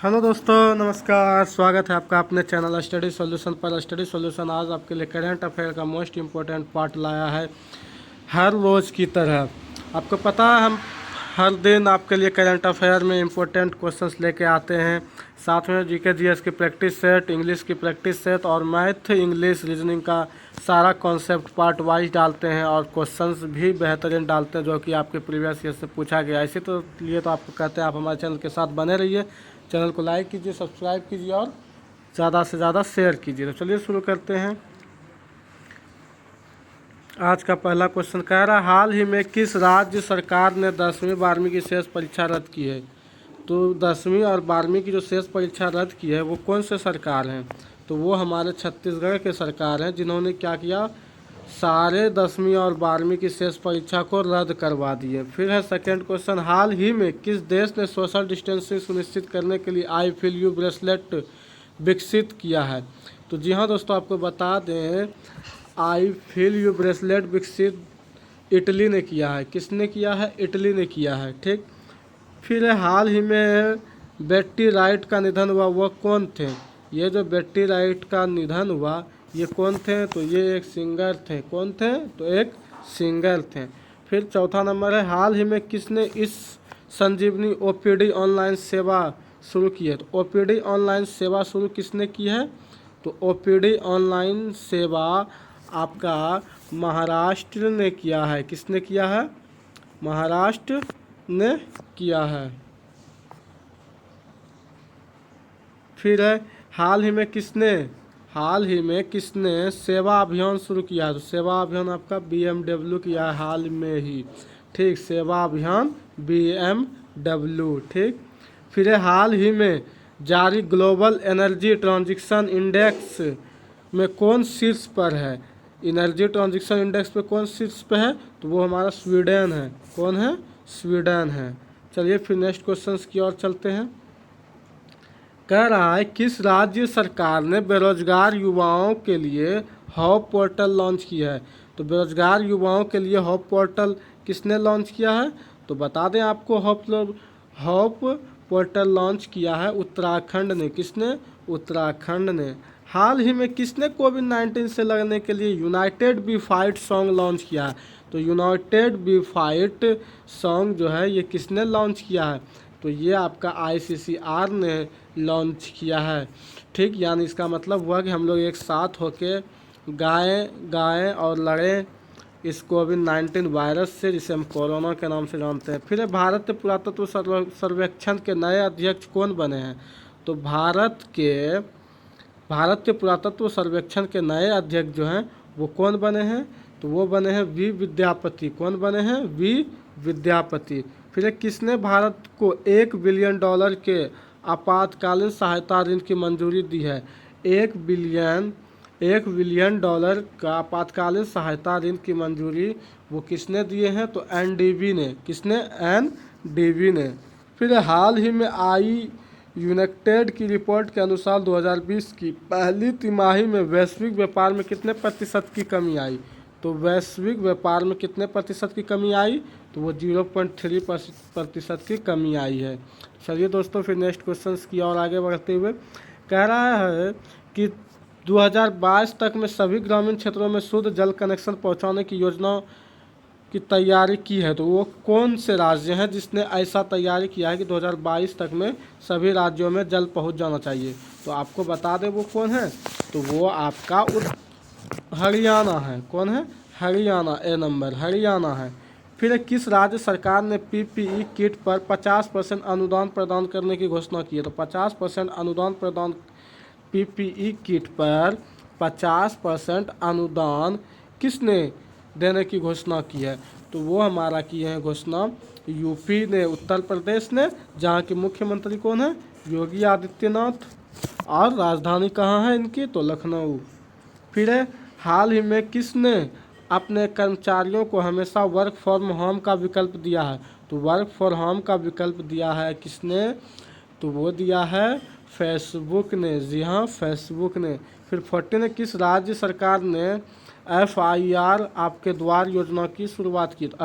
Hello दोस्तों, नमस्कार। स्वागत है आपका अपने चैनल स्टडी सॉल्यूशन पर। स्टडी सॉल्यूशन आज आपके लिए करंट अफेयर का मोस्ट इम्पोर्टेंट पार्ट लाया है। हर रोज़ की तरह आपको पता है, हम हर दिन आपके लिए करंट अफेयर में इम्पोर्टेंट क्वेश्चंस लेके आते हैं। साथ में जीके जीएस की प्रैक्टिस सेट, इंग्लिश की प्रैक्टिस सेट और मैथ, इंग्लिश, रीजनिंग का सारा कॉन्सेप्ट पार्ट वाइज डालते हैं और क्वेश्चंस भी बेहतरीन डालते हैं जो कि आपके प्रीवियस ईयर से पूछा गया। इसी तो लिए तो आपको कहते हैं आप हमारे चैनल के साथ बने रहिए। चैनल को लाइक कीजिए, सब्सक्राइब कीजिए और ज़्यादा से ज़्यादा शेयर कीजिए। तो चलिए शुरू करते हैं। आज का पहला क्वेश्चन कह रहा है, हाल ही में किस राज्य सरकार ने 10वीं 12वीं की शेष परीक्षा रद्द की है। तो 10वीं और 12वीं की जो शेष परीक्षा रद्द की है वो कौन से सरकार हैं? तो वो हमारे छत्तीसगढ़ के सरकार हैं, जिन्होंने क्या किया, सारे 10वीं और 12वीं की शेष परीक्षा को रद्द करवा दिए। फिर है सेकेंड क्वेश्चन, हाल ही में किस देश ने सोशल डिस्टेंसिंग सुनिश्चित करने के लिए आई फील यू ब्रेसलेट विकसित किया है? तो जी हाँ दोस्तों, आपको बता दें, आई फील यू ब्रेसलेट विकसित इटली ने किया है। किसने किया है? इटली ने किया है। ठीक। फिर हाल ही में बेट्टी राइट का निधन हुआ, वो कौन थे? ये जो बेट्टी राइट का निधन हुआ ये कौन थे? तो ये एक सिंगर थे। कौन थे? तो एक सिंगर थे। फिर चौथा नंबर है, हाल ही में किसने इस संजीवनी ओपीडी ऑनलाइन सेवा शुरू की है? तो ओपीडी ऑनलाइन सेवा शुरू किसने की है? तो ओपीडी ऑनलाइन सेवा आपका महाराष्ट्र ने किया है। किसने किया है? महाराष्ट्र ने किया है। फिर है, हाल ही में किसने सेवा अभियान शुरू किया है? तो सेवा अभियान आपका BMW किया है हाल में ही। ठीक, सेवा अभियान BMW। ठीक। फिर है, हाल ही में जारी ग्लोबल एनर्जी ट्रांजिशन इंडेक्स में कौन शीर्ष पर है? एनर्जी ट्रांजिशन इंडेक्स पे कौन शीर्ष पे है? तो वो हमारा स्वीडन है। कौन है? स्वीडन है। चलिए फिर नेक्स्ट क्वेश्चन की ओर चलते हैं। कह रहा है, किस राज्य सरकार ने बेरोजगार युवाओं के लिए हॉप पोर्टल लॉन्च किया है? तो बेरोजगार युवाओं के लिए हॉप पोर्टल किसने लॉन्च किया है? तो बता दें आपको, हॉप पोर्टल लॉन्च किया है उत्तराखंड ने। किसने? उत्तराखंड ने। हाल ही में किसने कोविड-19 से लड़ने के लिए United We Fight song launch किया है? तो यूनाइटेड वी फाइट सॉन्ग जो है ये किसने लॉन्च किया है? तो ये आपका ICCR ने लॉन्च किया है। ठीक, यानी इसका मतलब हुआ कि हम लोग एक साथ होके गाएं और लड़ें इस कोविड-19 वायरस से, जिसे हम कोरोना के नाम से जानते हैं। फिर भारत पुरातत्व सर्वेक्षण के नए अध्यक्ष कौन बने हैं? तो भारत के पुरातत्व सर्वेक्षण के नए अध्यक्ष जो हैं वो कौन बने हैं? तो वो बने हैं वी विद्यापति। कौन बने हैं? वी विद्यापति। फिर किसने भारत को $1 बिलियन के आपातकालीन सहायता ऋण की मंजूरी दी है? $1 बिलियन का आपातकालीन सहायता ऋण की मंजूरी वो किसने दिए हैं? तो NDB ने। किसने? NDB ने। फिर हाल ही में आई यूनाइटेड की रिपोर्ट के अनुसार 2020 की पहली तिमाही में वैश्विक व्यापार में कितने प्रतिशत की कमी आई? तो वैश्विक व्यापार में कितने प्रतिशत की कमी आई? तो वो 0.3% की कमी आई है। चलिए दोस्तों, फिर नेक्स्ट क्वेश्चन की ओर आगे बढ़ते हुए कह रहा है कि 2022 तक में सभी ग्रामीण क्षेत्रों में शुद्ध जल कनेक्शन पहुंचाने की योजना की तैयारी की है। तो वो कौन से राज्य हैं जिसने ऐसा तैयारी किया है कि 2022 तक में सभी राज्यों में जल पहुंच जाना चाहिए? तो आपको बता दें वो कौन है? तो वो आपका हरियाणा है। कौन है? हरियाणा। ए नंबर हरियाणा है। फिर किस राज्य सरकार ने PPE किट पर 50% अनुदान प्रदान करने की घोषणा की है? तो 50% अनुदान प्रदान, PPE किट पर 50% अनुदान किसने देने की घोषणा की है? तो वो हमारा किए हैं घोषणा यूपी ने, उत्तर प्रदेश ने, जहाँ के मुख्यमंत्री कौन है? योगी आदित्यनाथ। और राजधानी कहाँ है इनकी? तो लखनऊ। फिर हाल ही में किसने अपने कर्मचारियों को हमेशा वर्क फ्रॉम होम का विकल्प दिया है? तो वर्क फ्रॉम होम का विकल्प दिया है किसने? तो वो दिया है फेसबुक ने। जी हाँ, फेसबुक ने। फिर 14 ने, किस राज्य सरकार ने FIR आपके द्वार योजना की शुरुआत की? तो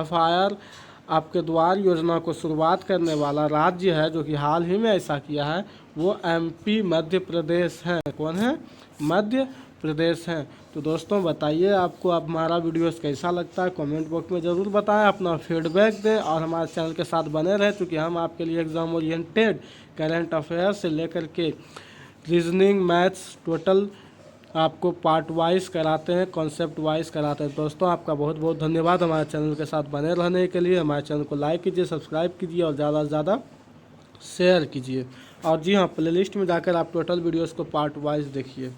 आपके द्वार योजना को शुरुआत करने वाला राज्य है जो कि हाल ही में ऐसा किया है वो एमपी मध्य प्रदेश है। कौन है? मध्य प्रदेश है। तो दोस्तों बताइए आपको अब हमारा वीडियोस कैसा लगता है, कमेंट बॉक्स में ज़रूर बताएं, अपना फीडबैक दें और हमारे चैनल के साथ बने रहें, क्योंकि हम आपके लिए एग्ज़ाम ओरिएंटेड करंट अफेयर से लेकर के रीजनिंग, मैथ्स टोटल आपको पार्ट वाइज कराते हैं, कॉन्सेप्ट वाइज कराते हैं। दोस्तों आपका बहुत बहुत धन्यवाद हमारे चैनल के साथ बने रहने के लिए। हमारे चैनल को लाइक कीजिए, सब्सक्राइब कीजिए और ज़्यादा से ज़्यादा शेयर कीजिए। और जी हाँ, प्लेलिस्ट में जाकर आप टोटल वीडियोस को पार्ट वाइज देखिए।